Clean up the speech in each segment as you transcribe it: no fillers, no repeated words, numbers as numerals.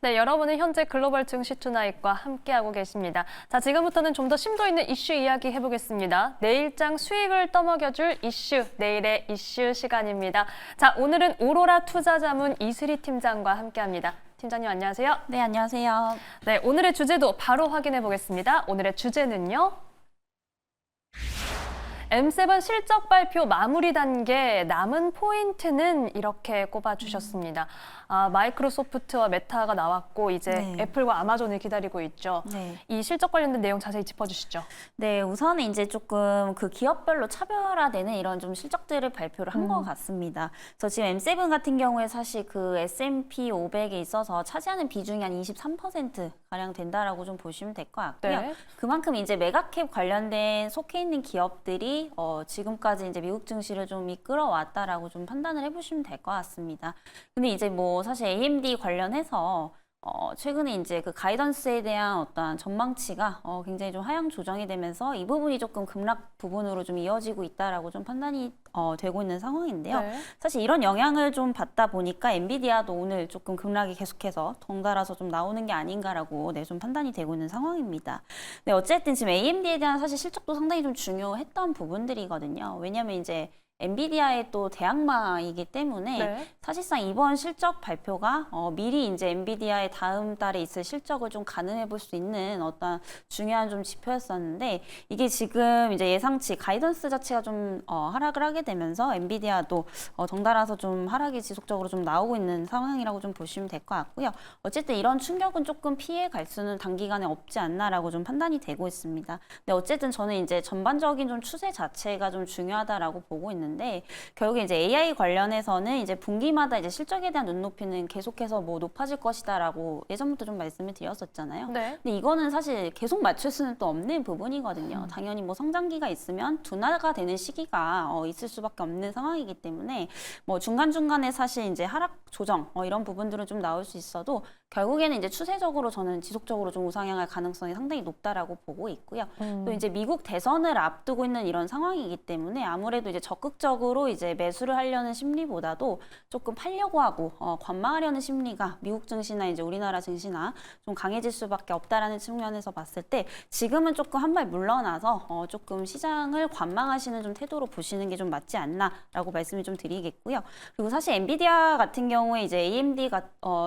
네, 여러분은 현재 글로벌 증시 투나잇과 함께하고 계십니다. 자, 지금부터는 좀 더 심도 있는 이슈 이야기 해보겠습니다. 내일장 수익을 떠먹여줄 이슈, 내일의 이슈 시간입니다. 자, 오늘은 오로라 투자자문 이슬희 팀장과 함께합니다. 팀장님 안녕하세요. 네, 안녕하세요. 네, 오늘의 주제도 바로 확인해 보겠습니다. 오늘의 주제는요. M7 실적 발표 마무리 단계 남은 포인트는 이렇게 꼽아주셨습니다. 마이크로소프트와 메타가 나왔고 이제 네. 애플과 아마존을 기다리고 있죠. 네. 이 실적 관련된 내용 자세히 짚어주시죠. 네, 우선은 이제 조금 그 기업별로 차별화되는 이런 좀 실적들을 발표를 한 것 같습니다. 그래서 지금 M7 같은 경우에 사실 그 S&P 500에 있어서 차지하는 비중이 한 23%가량 된다라고 좀 보시면 될 것 같고요. 네. 그만큼 이제 메가캡 관련된 속해 있는 기업들이 지금까지 이제 미국 증시를 좀 이끌어 왔다라고 좀 판단을 해보시면 될 것 같습니다. 근데 이제 뭐 사실 AMD 관련해서 최근에 이제 그 가이던스에 대한 어떤 전망치가 굉장히 좀 하향 조정이 되면서 이 부분이 조금 급락 부분으로 좀 이어지고 있다라고 좀 판단이 되고 있는 상황인데요. 네. 사실 이런 영향을 좀 받다 보니까 엔비디아도 오늘 조금 급락이 계속해서 덩달아서 좀 나오는 게 아닌가라고 좀 판단이 되고 있는 상황입니다. 네, 어쨌든 지금 AMD에 대한 사실 실적도 상당히 좀 중요했던 부분들이거든요. 왜냐하면 이제 엔비디아의 또 대항마이기 때문에 네. 사실상 이번 실적 발표가 미리 이제 엔비디아의 다음 달에 있을 실적을 좀 가늠해 볼 수 있는 어떤 중요한 좀 지표였었는데 이게 지금 이제 예상치 가이던스 자체가 좀 하락을 하게 되면서 엔비디아도 덩달아서 좀 하락이 지속적으로 좀 나오고 있는 상황이라고 좀 보시면 될 것 같고요. 어쨌든 이런 충격은 조금 피해 갈 수는 단기간에 없지 않나라고 좀 판단이 되고 있습니다. 근데 어쨌든 저는 이제 전반적인 좀 추세 자체가 좀 중요하다라고 보고 있는데 결국에 이제 AI 관련해서는 이제 분기마다 이제 실적에 대한 눈높이는 계속해서 뭐 높아질 것이다라고 예전부터 좀 말씀을 드렸었잖아요. 네. 근데 이거는 사실 계속 맞출 수는 또 없는 부분이거든요. 당연히 뭐 성장기가 있으면 둔화가 되는 시기가 있을 수밖에 없는 상황이기 때문에 뭐 중간중간에 사실 이제 하락 조정 이런 부분들은 좀 나올 수 있어도 결국에는 이제 추세적으로 저는 지속적으로 좀 우상향할 가능성이 상당히 높다라고 보고 있고요. 또 이제 미국 대선을 앞두고 있는 이런 상황이기 때문에 아무래도 이제 적극적으로 이제 매수를 하려는 심리보다도 조금 팔려고 하고 관망하려는 심리가 미국 증시나 이제 우리나라 증시나 좀 강해질 수밖에 없다라는 측면에서 봤을 때 지금은 조금 한 발 물러나서 조금 시장을 관망하시는 좀 태도로 보시는 게 좀 맞지 않나라고 말씀을 좀 드리겠고요. 그리고 사실 엔비디아 같은 경우에 이제 AMD가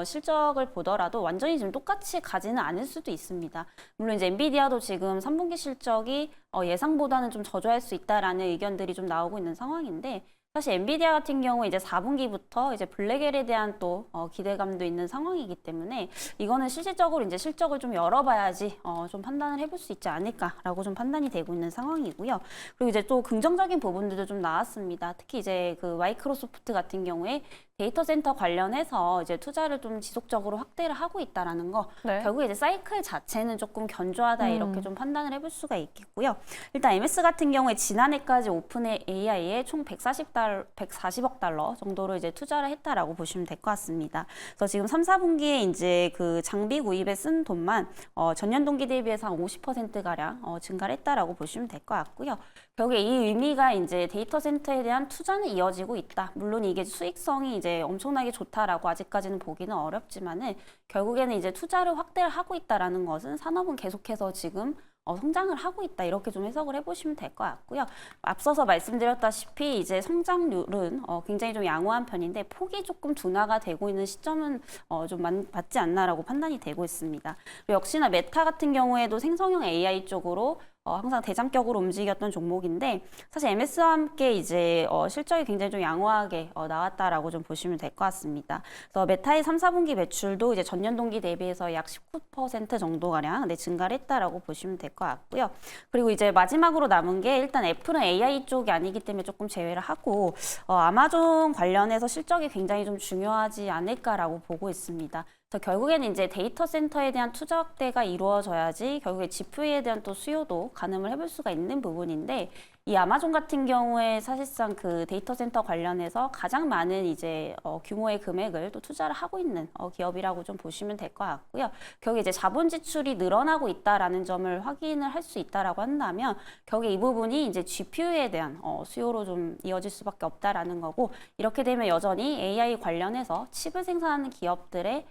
실적을 보더라도 완전히 지금 똑같이 가지는 않을 수도 있습니다. 물론 이제 엔비디아도 지금 3분기 실적이 예상보다는 좀 저조할 수 있다라는 의견들이 좀 나오고 있는 상황인데 사실 엔비디아 같은 경우 이제 4분기부터 이제 블랙엘에 대한 또 기대감도 있는 상황이기 때문에 이거는 실질적으로 이제 실적을 좀 열어봐야지 좀 판단을 해볼 수 있지 않을까라고 좀 판단이 되고 있는 상황이고요. 그리고 이제 또 긍정적인 부분들도 좀 나왔습니다. 특히 이제 그 마이크로소프트 같은 경우에 데이터 센터 관련해서 이제 투자를 좀 지속적으로 확대를 하고 있다라는 거. 네. 결국 이제 사이클 자체는 조금 견조하다 이렇게 좀 판단을 해볼 수가 있겠고요. 일단 MS 같은 경우에 지난해까지 오픈 AI에 총 140억 달러 정도로 이제 투자를 했다라고 보시면 될 것 같습니다. 그래서 지금 3, 4분기에 이제 그 장비 구입에 쓴 돈만 전년 동기 대비해서 한 50%가량 증가를 했다라고 보시면 될 것 같고요. 결국에 이 의미가 이제 데이터 센터에 대한 투자는 이어지고 있다. 물론 이게 수익성이 이제 엄청나게 좋다라고 아직까지는 보기는 어렵지만은 결국에는 이제 투자를 확대를 하고 있다라는 것은 산업은 계속해서 지금 성장을 하고 있다 이렇게 좀 해석을 해보시면 될 것 같고요. 앞서서 말씀드렸다시피 이제 성장률은 굉장히 좀 양호한 편인데 폭이 조금 둔화가 되고 있는 시점은 좀 맞지 않나라고 판단이 되고 있습니다. 그리고 역시나 메타 같은 경우에도 생성형 AI 쪽으로 항상 대장격으로 움직였던 종목인데 사실 MS와 함께 이제 실적이 굉장히 좀 양호하게 나왔다라고 좀 보시면 될 것 같습니다. 그래서 메타의 3, 4분기 매출도 이제 전년 동기 대비해서 약 19% 정도가량 증가를 했다라고 보시면 될 것 같고요. 그리고 이제 마지막으로 남은 게 일단 애플은 AI 쪽이 아니기 때문에 조금 제외를 하고 아마존 관련해서 실적이 굉장히 좀 중요하지 않을까라고 보고 있습니다. 그래서 결국에는 이제 데이터 센터에 대한 투자 확대가 이루어져야지 결국에 GPU에 대한 또 수요도 가늠을 해볼 수가 있는 부분인데 이 아마존 같은 경우에 사실상 그 데이터 센터 관련해서 가장 많은 이제 규모의 금액을 또 투자를 하고 있는 기업이라고 좀 보시면 될 것 같고요. 결국에 이제 자본 지출이 늘어나고 있다라는 점을 확인을 할 수 있다라고 한다면 결국에 이 부분이 이제 GPU에 대한 수요로 좀 이어질 수밖에 없다라는 거고 이렇게 되면 여전히 AI 관련해서 칩을 생산하는 기업들의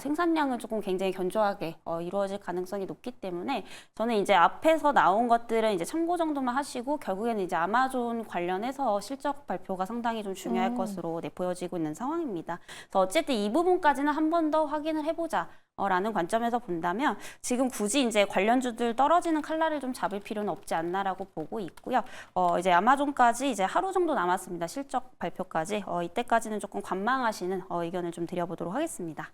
생산량은 조금 굉장히 견조하게 이루어질 가능성이 높기 때문에 저는 이제 앞에서 나온 것들은 이제 참고 정도만 하시고 결국에는 이제 아마존 관련해서 실적 발표가 상당히 좀 중요할 것으로 보여지고 있는 상황입니다. 그래서 어쨌든 이 부분까지는 한 번 더 확인을 해보자. 라는 관점에서 본다면 지금 굳이 이제 관련주들 떨어지는 칼날을 좀 잡을 필요는 없지 않나라고 보고 있고요. 이제 아마존까지 이제 하루 정도 남았습니다. 실적 발표까지. 이때까지는 조금 관망하시는 의견을 좀 드려보도록 하겠습니다.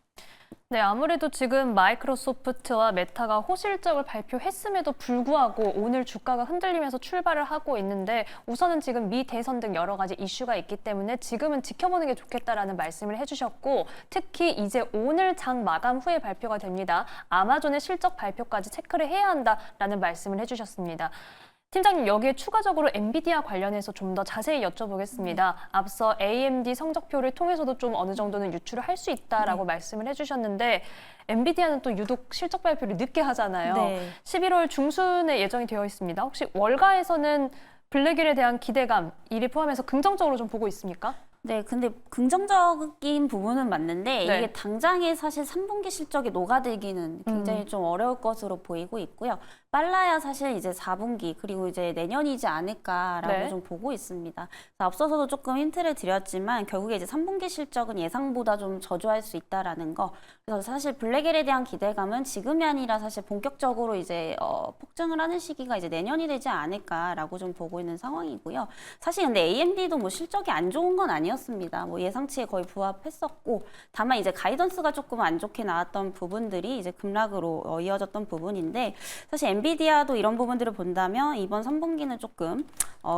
네, 아무래도 지금 마이크로소프트와 메타가 호실적을 발표했음에도 불구하고 오늘 주가가 흔들리면서 출발을 하고 있는데 우선은 지금 미 대선 등 여러 가지 이슈가 있기 때문에 지금은 지켜보는 게 좋겠다라는 말씀을 해주셨고 특히 이제 오늘 장 마감 후에 발표가 됩니다. 아마존의 실적 발표까지 체크를 해야 한다라는 말씀을 해주셨습니다. 팀장님, 여기에 추가적으로 엔비디아 관련해서 좀 더 자세히 여쭤보겠습니다. 앞서 AMD 성적표를 통해서도 좀 어느 정도는 유출을 할 수 있다라고 말씀을 해주셨는데 엔비디아는 또 유독 실적 발표를 늦게 하잖아요. 네. 11월 중순에 예정이 되어 있습니다. 혹시 월가에서는 블랙일에 대한 기대감, 이를 포함해서 긍정적으로 좀 보고 있습니까? 네, 근데 긍정적인 부분은 맞는데 네. 이게 당장에 사실 3분기 실적이 녹아들기는 굉장히 좀 어려울 것으로 보이고 있고요. 빨라야 사실 이제 4분기 그리고 이제 내년이지 않을까라고 네. 좀 보고 있습니다. 앞서서도 조금 힌트를 드렸지만 결국에 이제 3분기 실적은 예상보다 좀 저조할 수 있다라는 거. 그래서 사실 블랙일에 대한 기대감은 지금이 아니라 사실 본격적으로 이제 폭증을 하는 시기가 이제 내년이 되지 않을까라고 좀 보고 있는 상황이고요. 사실 근데 AMD도 뭐 실적이 안 좋은 건 아니었습니다. 뭐 예상치에 거의 부합했었고 다만 이제 가이던스가 조금 안 좋게 나왔던 부분들이 이제 급락으로 이어졌던 부분인데 사실 엔비디아도 이런 부분들을 본다면 이번 3분기는 조금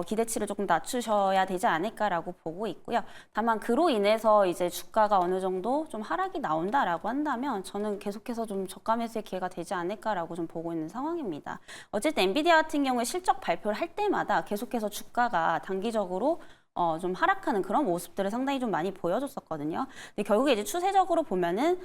기대치를 조금 낮추셔야 되지 않을까라고 보고 있고요. 다만 그로 인해서 이제 주가가 어느 정도 좀 하락이 나온다라고 한다면 저는 계속해서 좀 저가 매수의 기회가 되지 않을까라고 좀 보고 있는 상황입니다. 어쨌든 엔비디아 같은 경우에 실적 발표를 할 때마다 계속해서 주가가 단기적으로 좀 하락하는 그런 모습들을 상당히 좀 많이 보여줬었거든요. 근데 결국에 이제 추세적으로 보면은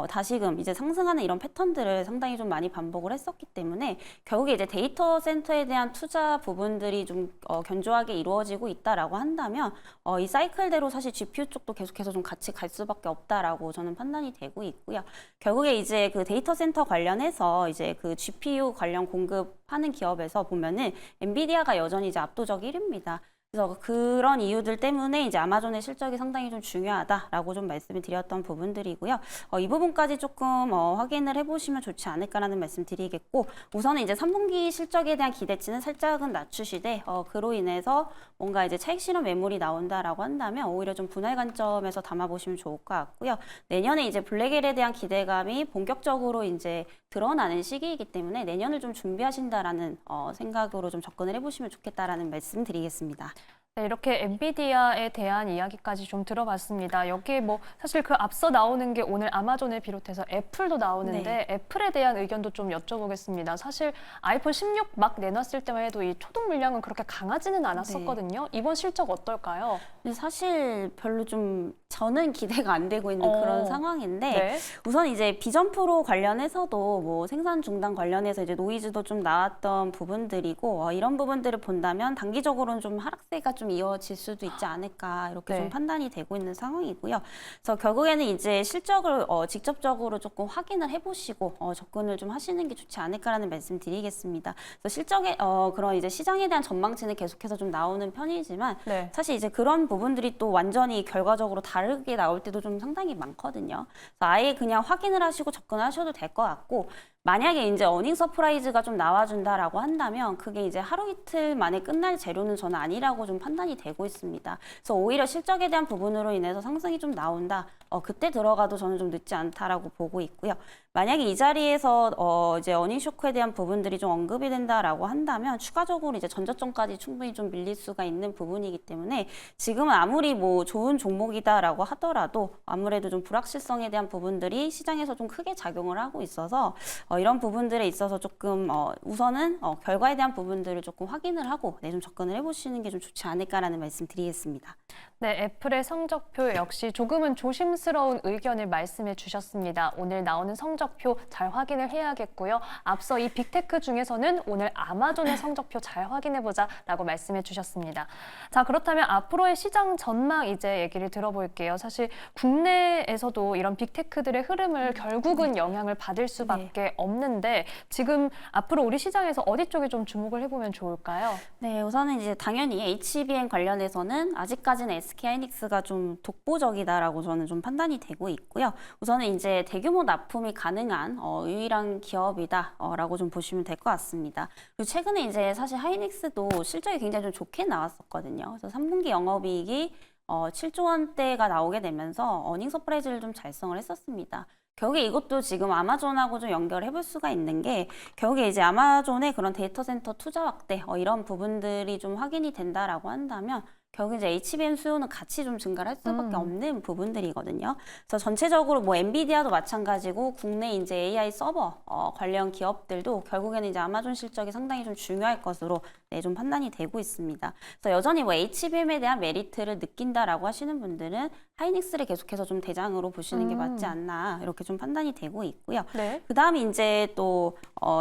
다시금 이제 상승하는 이런 패턴들을 상당히 좀 많이 반복을 했었기 때문에 결국에 이제 데이터 센터에 대한 투자 부분들이 좀 견조하게 이루어지고 있다라고 한다면 이 사이클대로 사실 GPU 쪽도 계속해서 좀 같이 갈 수밖에 없다라고 저는 판단이 되고 있고요. 결국에 이제 그 데이터 센터 관련해서 이제 그 GPU 관련 공급하는 기업에서 보면은 엔비디아가 여전히 이제 압도적 1위입니다. 그래서 그런 이유들 때문에 이제 아마존의 실적이 상당히 좀 중요하다라고 좀 말씀을 드렸던 부분들이고요. 이 부분까지 조금 확인을 해보시면 좋지 않을까라는 말씀 드리겠고 우선은 이제 3분기 실적에 대한 기대치는 살짝은 낮추시되 그로 인해서 뭔가 이제 차익 실현 매물이 나온다라고 한다면 오히려 좀 분할 관점에서 담아보시면 좋을 것 같고요. 내년에 이제 블랙일에 대한 기대감이 본격적으로 이제 드러나는 시기이기 때문에 내년을 좀 준비하신다라는 생각으로 좀 접근을 해보시면 좋겠다라는 말씀 드리겠습니다. 네, 이렇게 엔비디아에 대한 이야기까지 좀 들어봤습니다. 여기에 뭐 사실 그 앞서 나오는 게 오늘 아마존을 비롯해서 애플도 나오는데 네. 애플에 대한 의견도 좀 여쭤보겠습니다. 사실 아이폰 16 막 내놨을 때만 해도 이 초동 물량은 그렇게 강하지는 않았었거든요. 이번 실적 어떨까요? 근데 사실 별로 좀 저는 기대가 안 되고 있는 그런 상황인데 네. 우선 이제 비전 프로 관련해서도 뭐 생산 중단 관련해서 이제 노이즈도 좀 나왔던 부분들이고 이런 부분들을 본다면 단기적으로는 좀 하락세가 좀 이어질 수도 있지 않을까 이렇게 네. 좀 판단이 되고 있는 상황이고요. 그래서 결국에는 이제 실적을 직접적으로 조금 확인을 해보시고 접근을 좀 하시는 게 좋지 않을까라는 말씀 드리겠습니다. 그래서 실적에 그런 이제 시장에 대한 전망치는 계속해서 좀 나오는 편이지만 네. 사실 이제 그런 부분들이 또 완전히 결과적으로 다르게 나올 때도 좀 상당히 많거든요. 그래서 아예 그냥 확인을 하시고 접근하셔도 될 것 같고 만약에 이제 어닝 서프라이즈가 좀 나와준다라고 한다면 그게 이제 하루 이틀 만에 끝날 재료는 저는 아니라고 좀 판단이 되고 있습니다. 그래서 오히려 실적에 대한 부분으로 인해서 상승이 좀 나온다. 그때 들어가도 저는 좀 늦지 않다라고 보고 있고요. 만약에 이 자리에서 이제 어닝 쇼크에 대한 부분들이 좀 언급이 된다라고 한다면 추가적으로 이제 전저점까지 충분히 좀 밀릴 수가 있는 부분이기 때문에 지금은 아무리 뭐 좋은 종목이다라고 하더라도 아무래도 좀 불확실성에 대한 부분들이 시장에서 좀 크게 작용을 하고 있어서 이런 부분들에 있어서 조금 우선은 결과에 대한 부분들을 조금 확인을 하고 좀 접근을 해보시는 게 좀 좋지 않을까라는 말씀 드리겠습니다. 네, 애플의 성적표 역시 조금은 조심스러운 의견을 말씀해 주셨습니다. 오늘 나오는 성적표 잘 확인을 해야겠고요. 앞서 이 빅테크 중에서는 오늘 아마존의 성적표 잘 확인해보자라고 말씀해 주셨습니다. 자, 그렇다면 앞으로의 시장 전망 이제 얘기를 들어볼게요. 사실 국내에서도 이런 빅테크들의 흐름을 결국은 영향을 받을 수밖에 없는데 지금 앞으로 우리 시장에서 어디 쪽에 좀 주목을 해보면 좋을까요? 네, 우선은 이제 당연히 HBM 관련해서는 아직까지는 SK하이닉스가 좀 독보적이다라고 저는 좀 판단이 되고 있고요. 우선은 이제 대규모 납품이 가능한 유일한 기업이다라고 좀 보시면 될 것 같습니다. 그리고 최근에 이제 사실 하이닉스도 실적이 굉장히 좀 좋게 나왔었거든요. 그래서 3분기 영업이익이 7조 원대가 나오게 되면서 어닝 서프라이즈를 좀 달성을 했었습니다. 결국에 이것도 지금 아마존하고 좀 연결해 볼 수가 있는 게 결국에 이제 아마존의 그런 데이터 센터 투자 확대 이런 부분들이 좀 확인이 된다라고 한다면 결국 이제 HBM 수요는 같이 좀 증가를 할 수밖에 없는 부분들이거든요. 그래서 전체적으로 뭐 엔비디아도 마찬가지고 국내 이제 AI 서버 관련 기업들도 결국에는 이제 아마존 실적이 상당히 좀 중요할 것으로 좀 판단이 되고 있습니다. 그래서 여전히 뭐 HBM에 대한 메리트를 느낀다라고 하시는 분들은 하이닉스를 계속해서 좀 대장으로 보시는 게 맞지 않나 이렇게 좀 판단이 되고 있고요. 네. 그다음에 이제 또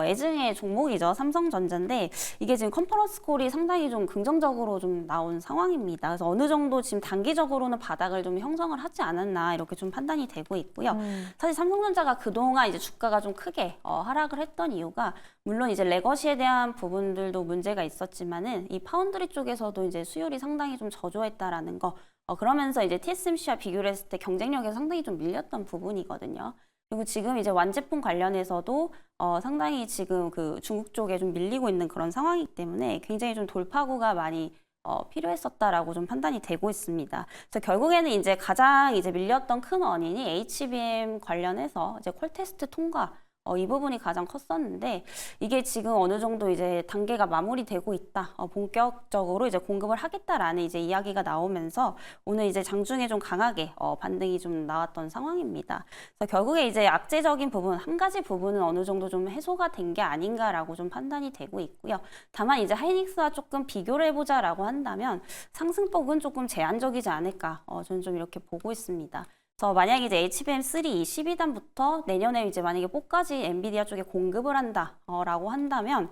애증의 종목이죠. 삼성전자인데 이게 지금 컨퍼런스 콜이 상당히 좀 긍정적으로 좀 나온 상황입니다. 그래서 어느 정도 지금 단기적으로는 바닥을 좀 형성을 하지 않았나 이렇게 좀 판단이 되고 있고요. 사실 삼성전자가 그동안 이제 주가가 좀 크게 하락을 했던 이유가 물론 이제 레거시에 대한 부분들도 문제가 있었지만은 이 파운드리 쪽에서도 이제 수율이 상당히 좀 저조했다라는 거. 그러면서 이제 TSMC와 비교를 했을 때 경쟁력에서 상당히 좀 밀렸던 부분이거든요. 그리고 지금 이제 완제품 관련해서도 상당히 지금 그 중국 쪽에 좀 밀리고 있는 그런 상황이기 때문에 굉장히 좀 돌파구가 많이 필요했었다라고 좀 판단이 되고 있습니다. 그래서 결국에는 이제 가장 이제 밀렸던 큰 원인이 HBM 관련해서 이제 콜 테스트 통과 이 부분이 가장 컸었는데 이게 지금 어느 정도 이제 단계가 마무리되고 있다. 본격적으로 이제 공급을 하겠다라는 이제 이야기가 나오면서 오늘 이제 장중에 좀 강하게 반등이 좀 나왔던 상황입니다. 그래서 결국에 이제 악재적인 부분 한 가지 부분은 어느 정도 좀 해소가 된 게 아닌가라고 좀 판단이 되고 있고요. 다만 이제 하이닉스와 조금 비교를 해보자라고 한다면 상승폭은 조금 제한적이지 않을까. 저는 좀 이렇게 보고 있습니다. 그래서 만약에 이제 HBM3 12단부터 내년에 이제 만약에 4까지 엔비디아 쪽에 공급을 한다라고 한다면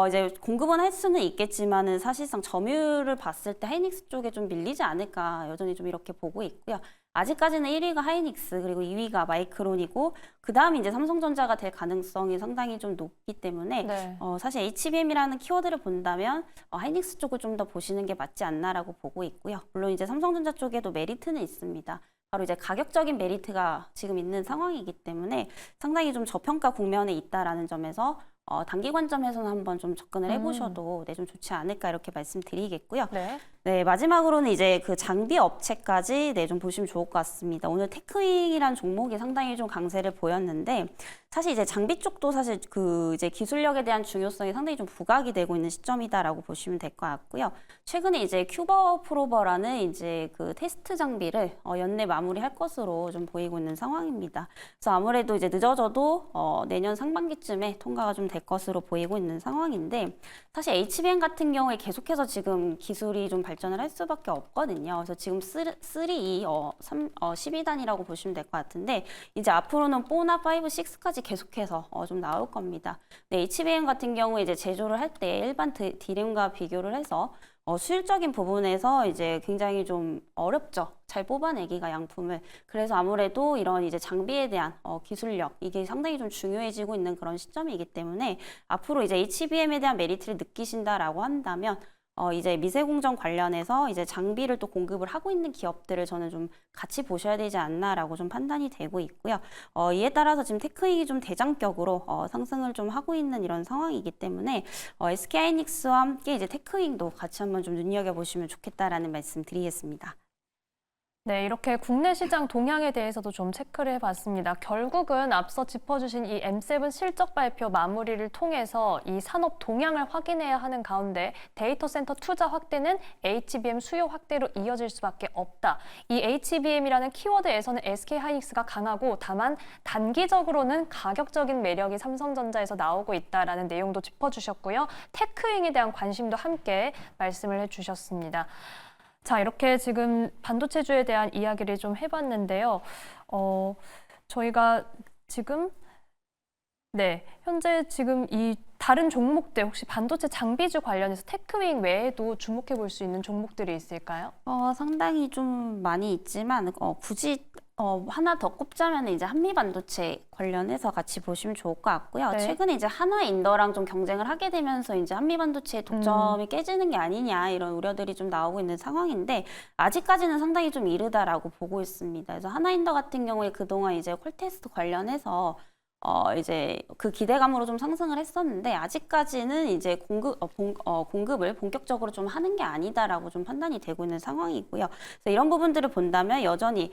이제 공급은 할 수는 있겠지만은 사실상 점유율을 봤을 때 하이닉스 쪽에 좀 밀리지 않을까 여전히 좀 이렇게 보고 있고요. 아직까지는 1위가 하이닉스 그리고 2위가 마이크론이고 그 다음이 이제 삼성전자가 될 가능성이 상당히 좀 높기 때문에 네. 사실 HBM이라는 키워드를 본다면 하이닉스 쪽을 좀 더 보시는 게 맞지 않나라고 보고 있고요. 물론 이제 삼성전자 쪽에도 메리트는 있습니다. 바로 이제 가격적인 메리트가 지금 있는 상황이기 때문에 상당히 좀 저평가 국면에 있다라는 점에서 단기 관점에서는 한번 좀 접근을 해보셔도 좀 좋지 않을까 이렇게 말씀드리겠고요. 네. 네, 마지막으로는 이제 그 장비 업체까지 좀 보시면 좋을 것 같습니다. 오늘 테크윙이란 종목이 상당히 좀 강세를 보였는데 사실 이제 장비 쪽도 사실 그 이제 기술력에 대한 중요성이 상당히 좀 부각이 되고 있는 시점이다라고 보시면 될 것 같고요. 최근에 이제 큐버 프로버라는 이제 그 테스트 장비를 연내 마무리할 것으로 좀 보이고 있는 상황입니다. 그래서 아무래도 이제 늦어져도 내년 상반기쯤에 통과가 좀 될 것으로 보이고 있는 상황인데 사실 HBM 같은 경우에 계속해서 지금 기술이 좀 발전을 할 수밖에 없거든요. 그래서 지금 12단이라고 보시면 될 것 같은데 이제 앞으로는 4나 5, 6까지 계속해서 좀 나올 겁니다. 네, HBM 같은 경우에 이제 제조를 할 때 일반 D램과 비교를 해서 수율적인 부분에서 이제 굉장히 좀 어렵죠. 잘 뽑아내기가 양품을. 그래서 아무래도 이런 이제 장비에 대한 기술력 이게 상당히 좀 중요해지고 있는 그런 시점이기 때문에 앞으로 이제 HBM에 대한 메리트를 느끼신다라고 한다면 이제 미세공정 관련해서 이제 장비를 또 공급을 하고 있는 기업들을 저는 좀 같이 보셔야 되지 않나라고 좀 판단이 되고 있고요. 이에 따라서 지금 테크윙이 좀 대장격으로 상승을 좀 하고 있는 이런 상황이기 때문에 SK하이닉스와 함께 이제 테크윙도 같이 한번 좀 눈여겨보시면 좋겠다라는 말씀 드리겠습니다. 네, 이렇게 국내 시장 동향에 대해서도 좀 체크를 해봤습니다. 결국은 앞서 짚어주신 이 M7 실적 발표 마무리를 통해서 이 산업 동향을 확인해야 하는 가운데 데이터 센터 투자 확대는 HBM 수요 확대로 이어질 수밖에 없다. 이 HBM이라는 키워드에서는 SK하이닉스가 강하고 다만 단기적으로는 가격적인 매력이 삼성전자에서 나오고 있다라는 내용도 짚어주셨고요. 테크윙에 대한 관심도 함께 말씀을 해주셨습니다. 자, 이렇게 지금 반도체주에 대한 이야기를 좀 해봤는데요. 저희가 지금 현재 지금 이 다른 종목들 혹시 반도체 장비주 관련해서 테크윙 외에도 주목해 볼 수 있는 종목들이 있을까요? 상당히 좀 많이 있지만 굳이 하나 더 꼽자면 이제 한미반도체 관련해서 같이 보시면 좋을 것 같고요. 네. 최근에 이제 한화인더랑 좀 경쟁을 하게 되면서 이제 한미반도체의 독점이 깨지는 게 아니냐 이런 우려들이 좀 나오고 있는 상황인데 아직까지는 상당히 좀 이르다라고 보고 있습니다. 그래서 한화인더 같은 경우에 그동안 이제 콜테스트 관련해서 이제 그 기대감으로 좀 상승을 했었는데 아직까지는 이제 공급을 본격적으로 좀 하는 게 아니다라고 좀 판단이 되고 있는 상황이고요. 그래서 이런 부분들을 본다면 여전히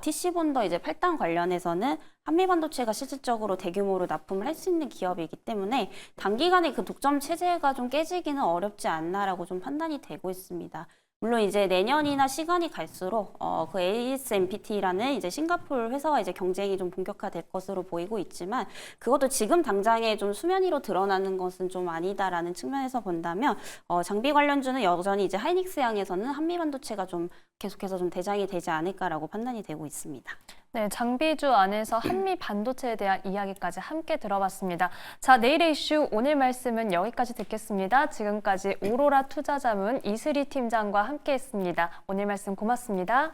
TC본더 이제 8단 관련해서는 한미반도체가 실질적으로 대규모로 납품을 할 수 있는 기업이기 때문에 단기간에 그 독점 체제가 좀 깨지기는 어렵지 않나라고 좀 판단이 되고 있습니다. 물론 이제 내년이나 시간이 갈수록 그 ASMPT라는 이제 싱가포르 회사와 이제 경쟁이 좀 본격화될 것으로 보이고 있지만 그것도 지금 당장에 좀 수면 위로 드러나는 것은 좀 아니다라는 측면에서 본다면 장비 관련주는 여전히 이제 하이닉스 향에서는 한미반도체가 좀 계속해서 좀 대장이 되지 않을까라고 판단이 되고 있습니다. 네, 장비주 안에서 한미 반도체에 대한 이야기까지 함께 들어봤습니다. 자, 내일의 이슈 오늘 말씀은 여기까지 듣겠습니다. 지금까지 오로라 투자자문 이슬희 팀장과 함께했습니다. 오늘 말씀 고맙습니다.